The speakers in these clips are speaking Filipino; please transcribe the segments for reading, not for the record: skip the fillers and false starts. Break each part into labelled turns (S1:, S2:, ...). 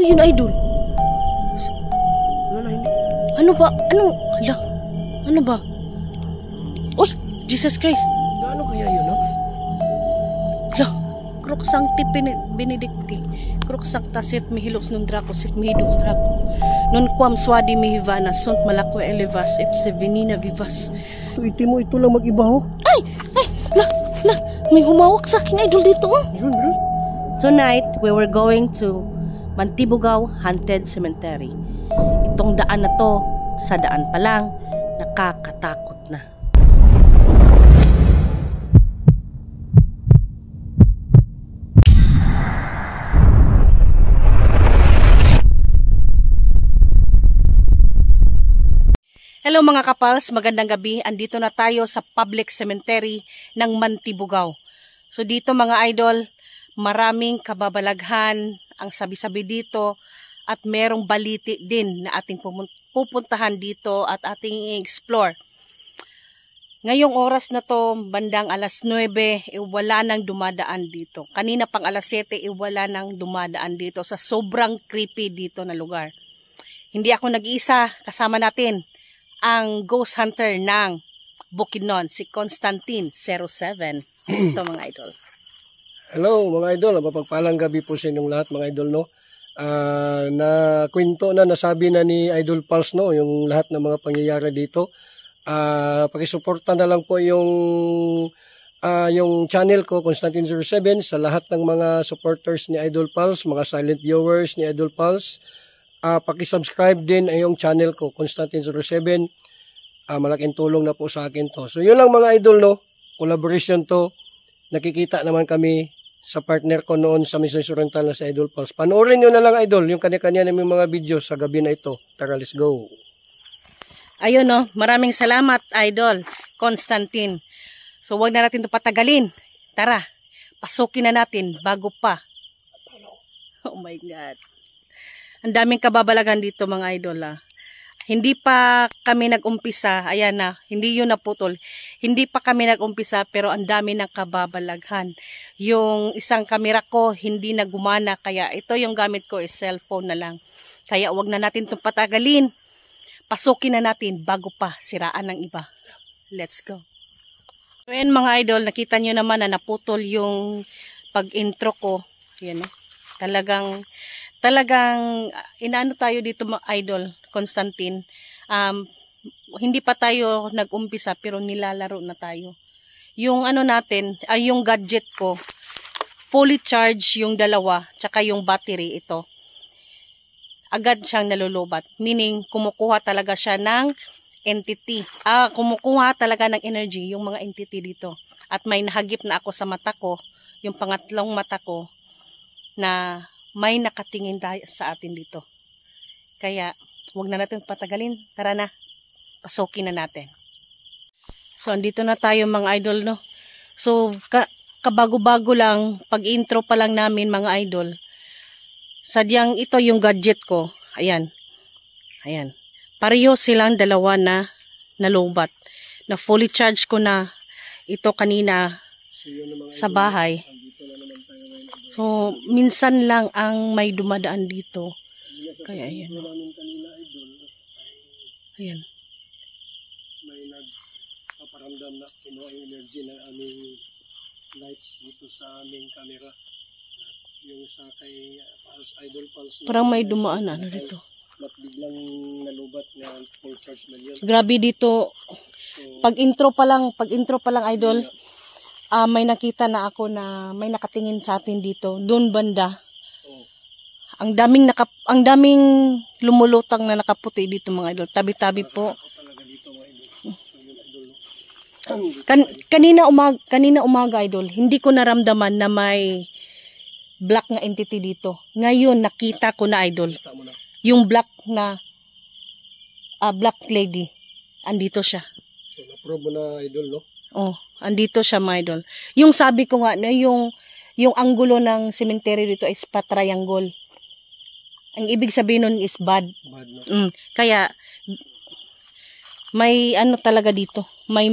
S1: Yun, idol.
S2: Wala, hindi.
S1: Ano ba? Ano? Hala. Ano ba? Uy! Jesus Christ!
S2: Gaano kaya yun, no?
S1: Hala. Crux Sancti Benedicti. Crux Sancta sit mihilos nun Draco sit mihidos Draco. Non quam suadi mihivana sunt malakwe elevas ipse venina vivas.
S2: Ito mo, ito lang mag-iba, ho.
S1: Ay! Ay! La! May humawak sa aking idol dito, oh.
S2: Yun, yun.
S1: Tonight, we were going to Mantibugao Haunted Cemetery. Itong daan na to, sa daan pa lang, nakakatakot na. Hello mga kapals, magandang gabi. Andito na tayo sa public cemetery ng Mantibugao. So dito mga idol, maraming kababalaghan ang sabi-sabi dito at merong baliti din na ating pupuntahan dito at ating i-explore. Ngayong oras na to, bandang alas 9, wala nang dumadaan dito. Kanina pang alas 7, wala nang dumadaan dito sa sobrang creepy dito na lugar. Hindi ako nag-iisa, kasama natin ang ghost hunter ng Bukidnon, si Constantine 07. Ito mga idol.
S2: Hello mga idol, mapagpalang gabi po sa inyong lahat mga idol, no? Na kwento na nasabi na ni Idol Pulse, no, yung lahat ng mga pangyayari dito. Pakisuporta na lang po yung channel ko, Constantine 07, sa lahat ng mga supporters ni Idol Pulse, mga silent viewers ni Idol Pulse. Pakisubscribe din ay yung channel ko, Constantine 07. Malaking tulong na po sa akin to. So yun lang mga idol, no, collaboration to. Nakikita naman kami sa partner ko noon sa Misiones Oriental na sa Idol Pulse. Panoorin nyo na lang idol, yung kanya-kanya namin mga video sa gabi na ito. Tara, let's go.
S1: Ayun, no, maraming salamat idol Constantine. So wag na natin ito patagalin. Tara, pasukin na natin bago pa. Oh my God. Ang daming kababalagan dito mga idol, ah. Hindi pa kami nag-umpisa, ayan na, hindi yun naputol. Hindi pa kami nag-umpisa pero ang dami ng kababalaghan. Yung isang kamera ko hindi na gumana kaya ito yung gamit ko is cellphone na lang. Kaya wag na natin itong patagalin. Pasukin na natin bago pa siraan ng iba. Let's go. So yan mga idol, nakita nyo naman na naputol yung pag-intro ko. Yan, no? Talagang inaano tayo dito mga idol Constantine, hindi pa tayo nag-umpisa pero nilalaro na tayo. Yung ano natin, yung gadget ko, fully charged yung dalawa, tsaka yung battery ito. Agad siyang nalulubat, meaning kumukuha talaga siya ng entity. Kumukuha talaga ng energy yung mga entity dito. At may nahagip na ako sa mata ko, yung pangatlong mata ko, na may nakatingin sa atin dito. Kaya, huwag na natin patagalin. Tara na, pasukin na natin. So, andito na tayo mga idol, no? So, kabago-bago lang, pag-intro pa lang namin mga idol. Sadyang ito yung gadget ko. Ayan. Ayan. Pareho silang dalawa na nalubat. Na fully charged ko na ito kanina sa bahay. So, minsan lang ang may dumadaan dito. Kaya, ayan. Ayan.
S2: May nagpaparamdam na kinuha yung energy ng aming lights dito sa aming camera. Yung sa kay Idol Pulse.
S1: Parang may dumaan ano dito.
S2: Biglang nalubat na full charge na yun.
S1: Grabe dito. Pag intro pa lang idol. May nakita na ako na may nakatingin sa atin dito. Doon banda. Ang daming lumulutang na nakaputi dito mga idol. Tabi-tabi po. Kanina umaga idol, hindi ko naramdaman na may black na entity dito. Ngayon nakita ko na idol. Yung black na black lady. Andito siya.
S2: So na-probe na idol, no?
S1: Oh, andito siya mga idol. Yung sabi ko nga na yung anggulo ng cemetery dito is pa-triangle. Ang ibig sabihin nun is bad.
S2: No?
S1: Kaya may ano talaga dito. May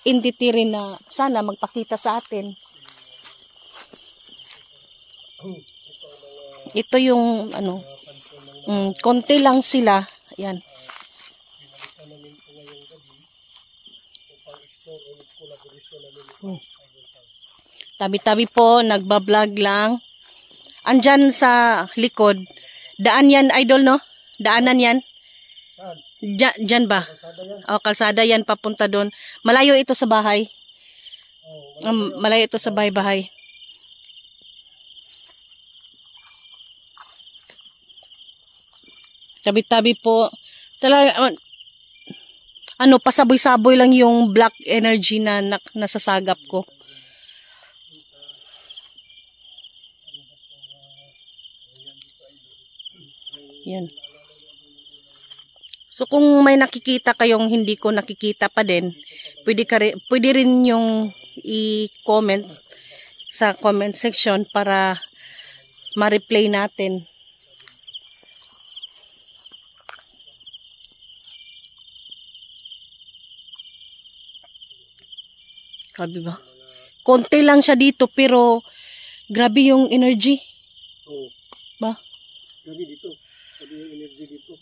S1: entity rin na sana magpakita sa atin. Ito yung ano, konti lang sila. Ayan. Tabi-tabi po, nagbablog lang. Andyan sa likod. Daan yan, idol, no? Daanan yan. Dyan ba? O, kalsada yan, papunta doon. Malayo ito sa bahay. Malayo ito sa bahay-bahay. Tabi-tabi po. Talaga, ano, pasaboy-saboy lang yung black energy na nasasagap ko. Yan. So kung may nakikita kayong hindi ko nakikita pa din, pwede rin yung i-comment sa comment section para ma-replay natin. Grabe ba? Konti lang siya dito pero grabe yung energy.
S2: Oo.
S1: Ba?
S2: Grabe dito. Grabe yung energy dito.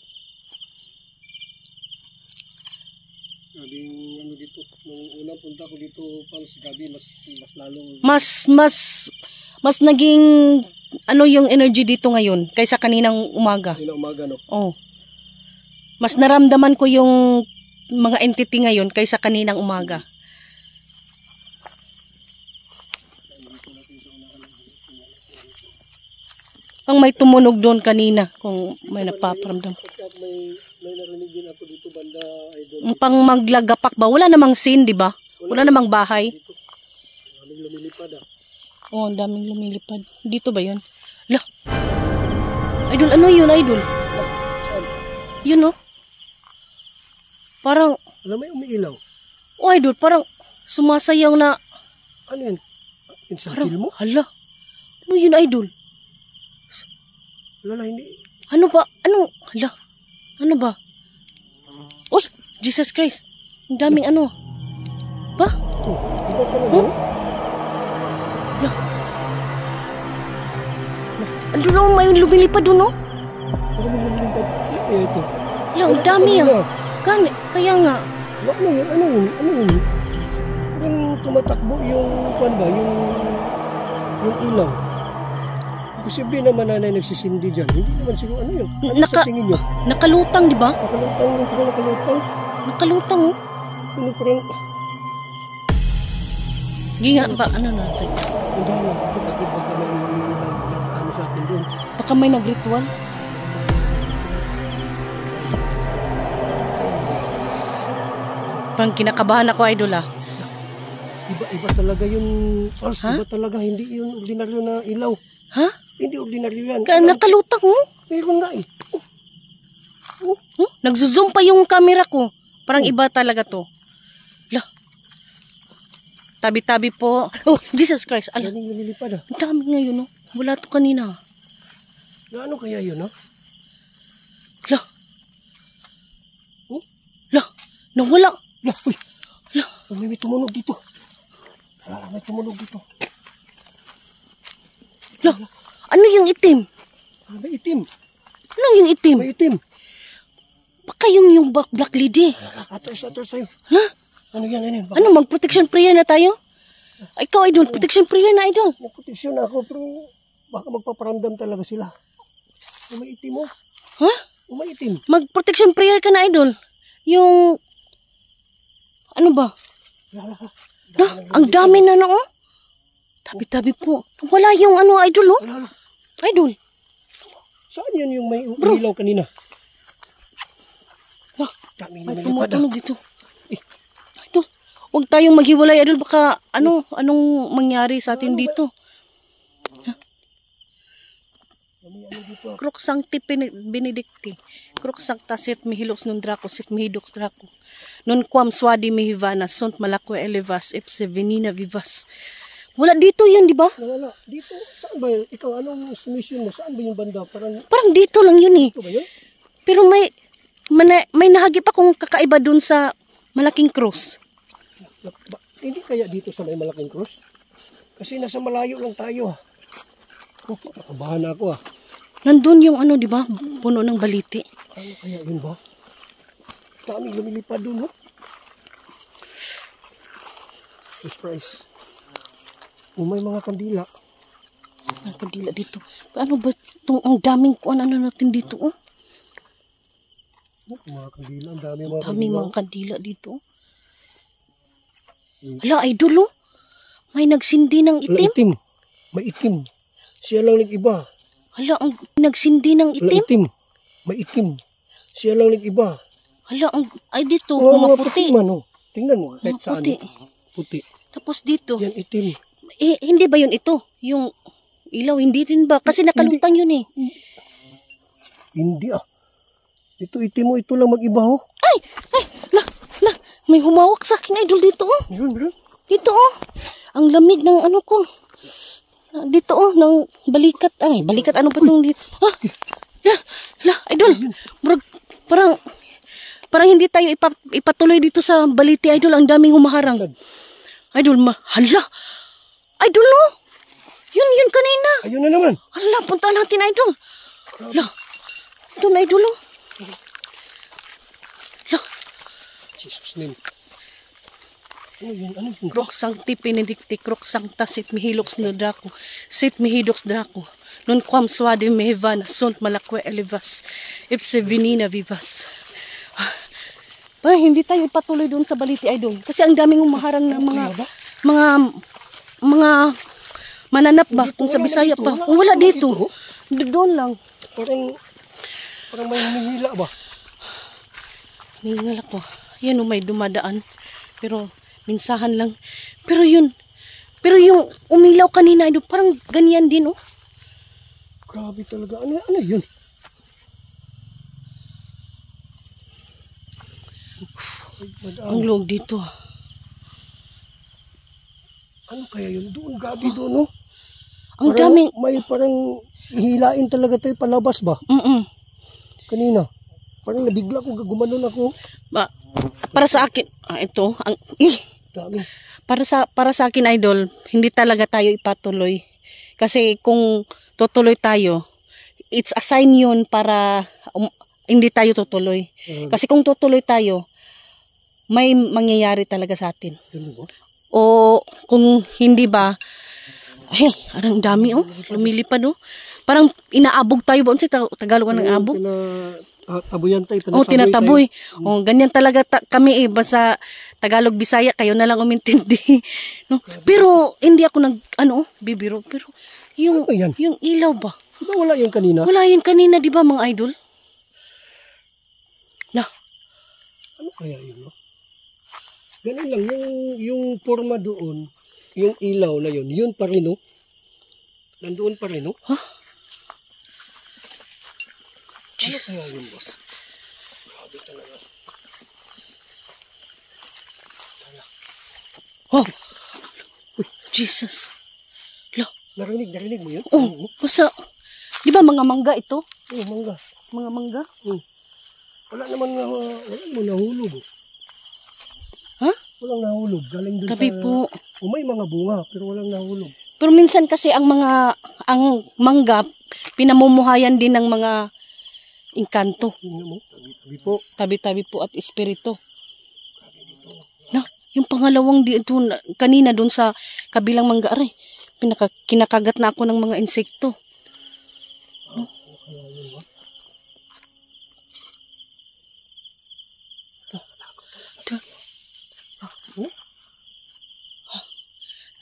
S2: Grabe yung ano dito. Nung unang punta ko dito, Pals, grabe, mas lalong...
S1: Mas naging ano yung energy dito ngayon kaysa kaninang umaga.
S2: Kaninang umaga, no?
S1: Oh. Mas naramdaman ko yung mga entity ngayon kaysa kaninang umaga. Ang may tumunog doon kanina kung may nagpaparamdam.
S2: May narinig din ako dito banda, idol.
S1: Pang maglagapak ba? Wala namang scene, di ba? Wala namang bahay.
S2: Daming lumilipad ah.
S1: Oh, ang daming lumilipad. Dito ba yun? Lah. Idol, ano yun, idol? Yun, oh. Parang,
S2: Alam mo, may umiilaw.
S1: oh, idol, parang sumasayaw na,
S2: Ano yan? Yung sa
S1: parang,
S2: kill mo?
S1: hala. Ano yun, idol?
S2: Wala, hindi.
S1: Ano ba? Ano? Hala. Ano ba? Uy, Jesus Christ. Ang daming ano. Ba?
S2: Oh, iba pala
S1: Huh? Hala. Ano na, may lumilipad doon, no?
S2: Ano may lumilipad? Eh, ito.
S1: Hala, ang dami ah. Kaya nga.
S2: Ano yun? Ano yun? Ano yun? Parang tumatakbo yung, kuwan ba? Yung ilaw. Posible naman na nagsisindi dyan. Hindi naman siguro ano yun. Ano sa tingin nyo?
S1: Nakalutang, di ba?
S2: Nakalutang yung parang nakalutang.
S1: Nakalutang, oh.
S2: Ano parang...
S1: Hindi nga ba, ano natin?
S2: Hindi na. Kapatid baka may ano sa atin doon.
S1: Baka may nagritual. Parang kinakabahan ako, idol, ah.
S2: Iba talaga yung Pals.
S1: Ha?
S2: Iba talaga. Hindi yun ordinaryo na ilaw.
S1: Ha?
S2: Hindi ordinaryo yan.
S1: Nakalutang, oh.
S2: Meron nga eh.
S1: Huh? Nagzo-zoom pa yung camera ko. Parang iba talaga to. Lah. Tabi-tabi po. Oh, Jesus Christ. Ala,
S2: Daming lumilipad ah.
S1: ang dami ngayon, no? Wala to kanina.
S2: Ano kaya yun, no?
S1: Lah.
S2: Oh?
S1: Lah. Nawala.
S2: Lah, uy.
S1: Lah.
S2: May tumunog dito. May tumunog dito.
S1: Lah. Ano yung itim?
S2: May itim.
S1: Ano yung itim?
S2: May itim.
S1: Baka yung black lady.
S2: Atras sa'yo.
S1: Ha?
S2: Ano yan, ano yan?
S1: Ano, mag-protection prayer na tayo? Ikaw, idol, protection prayer na, idol.
S2: Nagproteksyon ako, pero baka magpaparamdam talaga sila. May itim mo.
S1: Ha?
S2: May itim.
S1: Mag-protection prayer ka na, idol. Yung, ano ba? No, ang dami na, no? Tabi-tabi po. Wala yung ano, idol, oh. Idol.
S2: Saan yan yung may umilaw kanina?
S1: Ah,
S2: Dami
S1: may
S2: na nilipad ah.
S1: tumutunog dito. Idol, huwag tayong maghiwalay, idol. Baka, anong mangyari sa atin dito? Crux sancti benedicti. Crux sancta sit mihilos nun draco sit mihidox draco. Non quam swadi mihivana sunt malakwe elevas ipse venina vivas. Wala dito yun, di ba?
S2: Wala. Dito, saan ba yun? Ikaw, anong mission mo? Saan ba yung banda?
S1: Parang dito lang yun eh.
S2: Ito ba yun?
S1: Pero may nahagip akong kakaiba dun sa malaking cross.
S2: Hindi kaya dito sa may malaking cross? Kasi nasa malayo lang tayo ah. Oh, nakabahan ako ah.
S1: Nandun yung ano, di ba? Puno ng baliti.
S2: Ano kaya yun ba? Daming lumilipad doon, no? Surprise. May mga kandila.
S1: Ang kandila dito. Ano ba itong ang daming kung ano natin dito, oh?
S2: Mga kandila, ang daming
S1: Ang
S2: mga
S1: daming
S2: kandila.
S1: mga kandila dito. Hala, idol, oh. May nagsindi ng
S2: Wala,
S1: itim.
S2: itim. May itim. Siya lang nag-iba.
S1: Hala, ang nagsindi ng
S2: Wala,
S1: itim.
S2: itim. May itim. Siya lang nag-iba.
S1: Hala, ay dito,
S2: Mga
S1: maputi.
S2: puti man, oh. Tingnan mo, kahit
S1: Mga
S2: saan.
S1: puti.
S2: Puti.
S1: Tapos dito,
S2: Yan, itim.
S1: hindi ba yun ito? Yung ilaw, hindi rin ba? Kasi nakalutang yun eh.
S2: Hindi ah. Ito itim mo, ito lang mag-iba, oh.
S1: Ay, may humawak sa akin, idol, dito, oh.
S2: Yun.
S1: Dito, oh. Ang lamig ng ano ko. Dito, oh, ng balikat. Ay, balikat, ano ba itong dito? Idol. Parang hindi tayo ipatuloy dito sa baliti, idol. Ang daming humaharang. Idol, hala. Idol, oh. Yun kanina.
S2: Ayun na naman.
S1: Hala, puntaan natin, idol. Hala. Ito na, idol, oh. Hala.
S2: Jesus name. Ano yun?
S1: Krok sancti benedicti, krok sancta sit mihilox no draco, sit mihidox draco. Non quam suade mehevana, sunt malakwe elevas, ipse venina vivas. Ay, hindi tayo ipatuloy doon sa baliti, idol. Kasi ang daming umaharang ng mga mananap ba? Kung sa Bisaya pa. Wala dito. Doon lang.
S2: Parang may humihila ba?
S1: Hingal ako. Yan o, may dumadaan. Pero, minsahan lang. Pero yung umilaw kanina, idol, parang ganyan din, oh.
S2: Grabe talaga. Ano yun?
S1: Ang loob dito.
S2: Ano kaya yun? Doon, gabi doon, no?
S1: Ang
S2: Parang
S1: daming...
S2: may parang ihilain talaga tayo palabas ba? Kanina. Parang nabigla ko, gumanon ako.
S1: Para sa akin, ito,
S2: Dami.
S1: para sa akin, idol, hindi talaga tayo ipatuloy. Kasi kung tutuloy tayo, it's a sign yun para hindi tayo tutuloy. Kasi kung tutuloy tayo, may mangyayari talaga sa atin. O kung hindi ba, ay, ang dami, oh, lumilipad, oh. Parang inaabog tayo ba? Sa Tagalog ng abog?
S2: Tabuyan tayo.
S1: Oh, tinataboy. Oh, ganyan talaga kami eh. Basta Tagalog, Bisaya, kayo na lang umintindi. No? Pero, hindi ako bibiro. Pero, yung ilaw ba?
S2: Diba wala yung kanina?
S1: Wala yung kanina, di ba mga idol?
S2: Ano kaya yun, no? Ganun lang, yung forma doon, yung ilaw na yun pa rin, no? Nandoon pa rin, no?
S1: Huh?
S2: Ano kaya yun, boss? Grabe talaga.
S1: Oh! Uy, Jesus!
S2: Narinig mo yun?
S1: Oh, basta, di ba mga mangga ito?
S2: Oo, mangga.
S1: Mga mangga?
S2: Wala naman nahulog.
S1: Ha?
S2: Walang nahulog. Galing dun
S1: Gabi po.
S2: May mga bunga, pero walang nahulog.
S1: Pero minsan kasi ang mangga, pinamumuhayan din ng mga engkanto.
S2: Tingnan mo, tabi-tabi po.
S1: Tabi-tabi po at espiritu. Yung pangalawang kanina doon sa kabilang mangga, aray, kinakagat na ako ng mga insekto. No?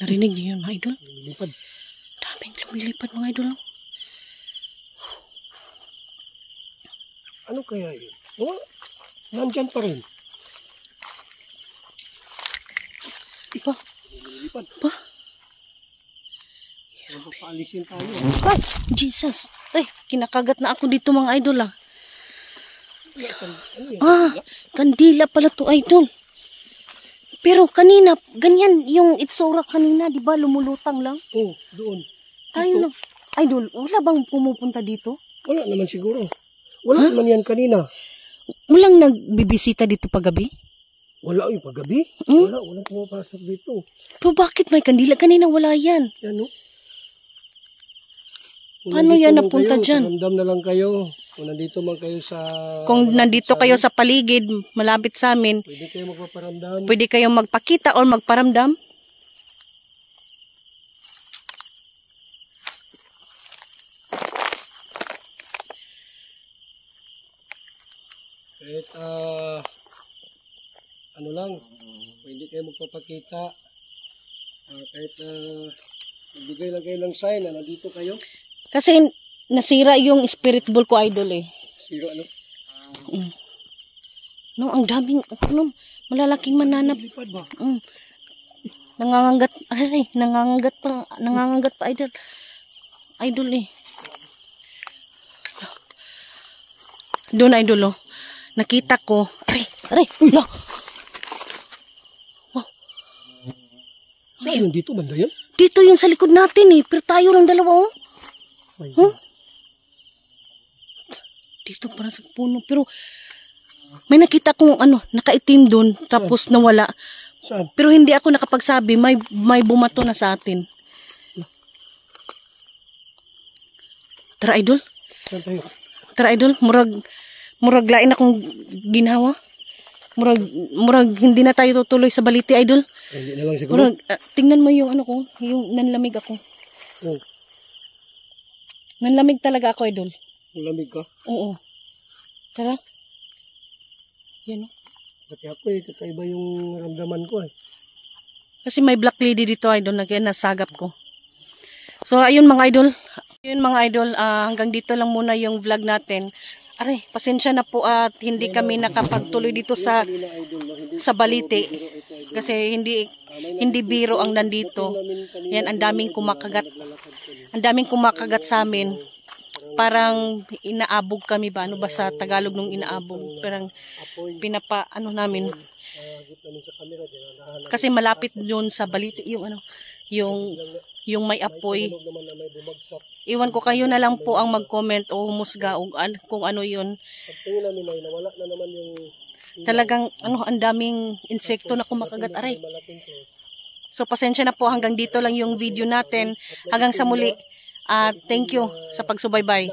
S1: Narinig niyo yun, mga idol?
S2: Lumilipad.
S1: Daming lumilipad, mga idol.
S2: Ano kaya yun? Nandyan pa rin.
S1: Iba?
S2: Lumilipad.
S1: Ba?
S2: Paalisin tayo.
S1: Ay, Jesus. Ay, kinakagat na ako dito, mga idol, ah. Kandila pala to, idol. Pero kanina, ganyan yung itsura kanina, di ba? Lumulutang lang.
S2: Oo, doon.
S1: Tayo lang. Idol, wala bang pumupunta dito?
S2: Wala naman siguro. Wala naman yan kanina.
S1: Walang nagbibisita dito paggabi?
S2: Wala yung paggabi. Walang pumapasok dito.
S1: Pero bakit may kandila? Kanina wala yan.
S2: Yan, no? Kung
S1: Paano
S2: nandito
S1: yan
S2: man
S1: napunta
S2: kayo,
S1: dyan?
S2: paramdam na lang kayo. Kung nandito man kayo sa...
S1: Kung nandito kayo sa paligid, malapit sa amin,
S2: Pwede kayo magpaparamdam.
S1: pwede kayong magpakita or magparamdam.
S2: Kahit ano lang, pwede kayo magpapakita. Kahit magbigay lang kayo ng sign na nandito kayo.
S1: Kasi nasira yung spirit ball ko, idol eh.
S2: Zero ano?
S1: No, ang daming, ano, malalaking mananap.
S2: Lipad ba?
S1: Nangangagat pa, idol. Idol eh. Doon, idol oh. Nakita ko. Aray, ulo. Wow.
S2: Saan yun dito? Banda yun?
S1: Dito yung sa likod natin eh. Pero tayo lang dalawa oh.
S2: Ay,
S1: Dito parang sa puno. Pero may nakita kong ano, nakaitim doon. Tapos nawala.
S2: Saan?
S1: Pero hindi ako nakapagsabi. May bumato na sa atin. Tara, idol.
S2: Saan tayo?
S1: Tara, idol. Murag lain akong ginawa. Murag hindi na tayo tutuloy sa baliti, idol.
S2: Hindi na lang siguro.
S1: Murag, tingnan mo yung ano ko. Yung nanlamig ako.
S2: Oh,
S1: Nanlamig talaga ako, idol.
S2: lamig ka.
S1: Oo. Tara. Yan oh.
S2: Pati ako kakaiba yung ramdaman ko eh.
S1: Kasi may black lady dito, idol, na kaya nasagap ko. So, ayun mga idol. Hanggang dito lang muna yung vlog natin. Aray, pasensya na po at hindi kami nakapagtuloy dito sa balite. Kasi hindi biro ang nandito. Yan, ang daming kumakagat. Ang daming kumakagat sa amin. Parang inaabog kami ba? Ano ba sa Tagalog nung inaabog? Parang namin. Kasi malapit yun sa balite yung may apoy. Iwan ko, kayo na lang po ang mag-comment o humusga o kung ano yun.
S2: Pagtingin namin ay nawala na naman yung...
S1: Talagang ang daming insekto na kumakagat. Aray. So pasensya na po, hanggang dito lang yung video natin. Hanggang sa muli. Thank you sa pagsubaybay.